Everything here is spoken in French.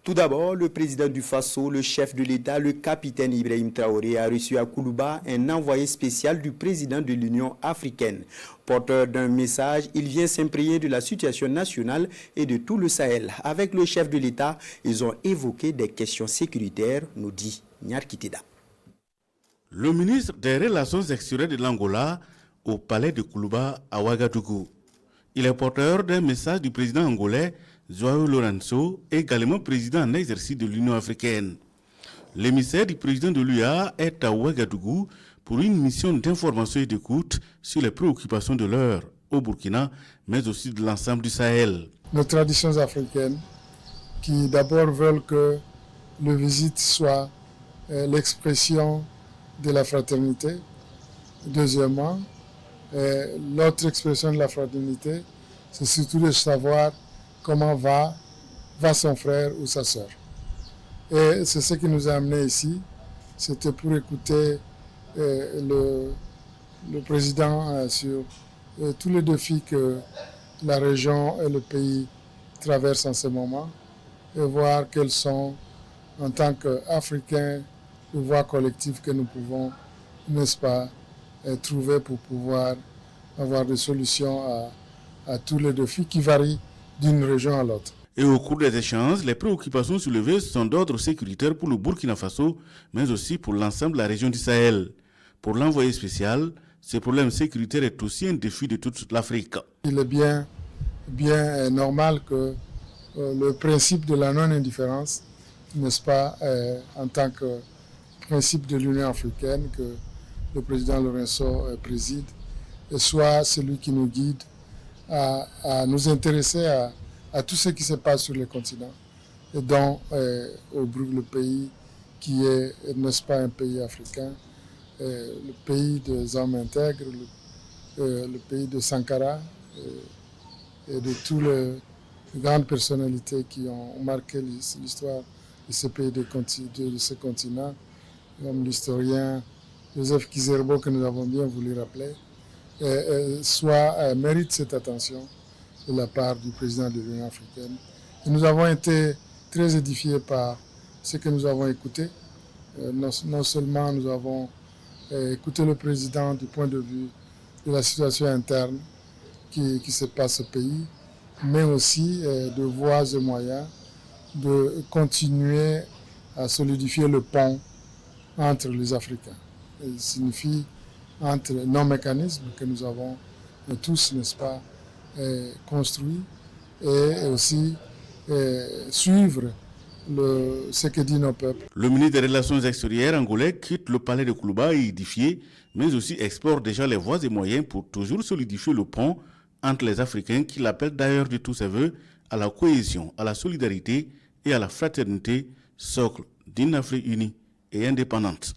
Tout d'abord, le président du Faso, le chef de l'État, le capitaine Ibrahim Traoré, a reçu à Koulouba un envoyé spécial du président de l'Union africaine. Porteur d'un message, il vient s'imprégner de la situation nationale et de tout le Sahel. Avec le chef de l'État, ils ont évoqué des questions sécuritaires, nous dit Nyar Kiteda. Le ministre des Relations extérieures de l'Angola au palais de Koulouba à Ouagadougou. Il est porteur d'un message du président angolais João Lourenço, également président en exercice de l'Union africaine. L'émissaire du président de l'UA est à Ouagadougou pour une mission d'information et d'écoute sur les préoccupations de l'heure au Burkina, mais aussi de l'ensemble du Sahel. Nos traditions africaines qui d'abord veulent que le visite soit l'expression de la fraternité. Deuxièmement, l'autre expression de la fraternité, c'est surtout de savoir comment va son frère ou sa sœur. Et c'est ce qui nous a amenés ici. C'était pour écouter le président sur tous les défis que la région et le pays traversent en ce moment et voir quels sont, en tant qu'Africains, les voies collectives que nous pouvons, n'est-ce pas, trouver pour pouvoir avoir des solutions à tous les défis qui varient d'une région à l'autre. Et au cours des échanges, les préoccupations soulevées sont d'ordre sécuritaire pour le Burkina Faso, mais aussi pour l'ensemble de la région du Sahel. Pour l'envoyé spécial, ce problème sécuritaire est aussi un défi de toute l'Afrique. Il est bien normal que le principe de la non-indifférence, n'est-ce pas, en tant que principe de l'Union africaine que le président Lourenço préside, soit celui qui nous guide à nous intéresser à tout ce qui se passe sur le continent, et dont le pays qui est, n'est-ce pas, un pays africain, le pays des hommes intègres, le pays de Sankara et de toutes les grandes personnalités qui ont marqué l'histoire de ce pays, de ce continent, comme l'historien Joseph Kizerbo, que nous avons bien voulu rappeler, mérite cette attention de la part du président de l'Union africaine. Et nous avons été très édifiés par ce que nous avons écouté. Non seulement nous avons écouté le président du point de vue de la situation interne qui se passe au pays, mais aussi de voies et moyens de continuer à solidifier le pont entre les Africains. Il signifie entre nos mécanismes que nous avons tous, n'est-ce pas, construits, et aussi suivre ce que disent nos peuples. Le ministre des Relations extérieures angolais quitte le palais de Koulouba édifié, mais aussi explore déjà les voies et moyens pour toujours solidifier le pont entre les Africains, qu'il appelle d'ailleurs de tous ses voeux à la cohésion, à la solidarité et à la fraternité, socle d'une Afrique unie et indépendante.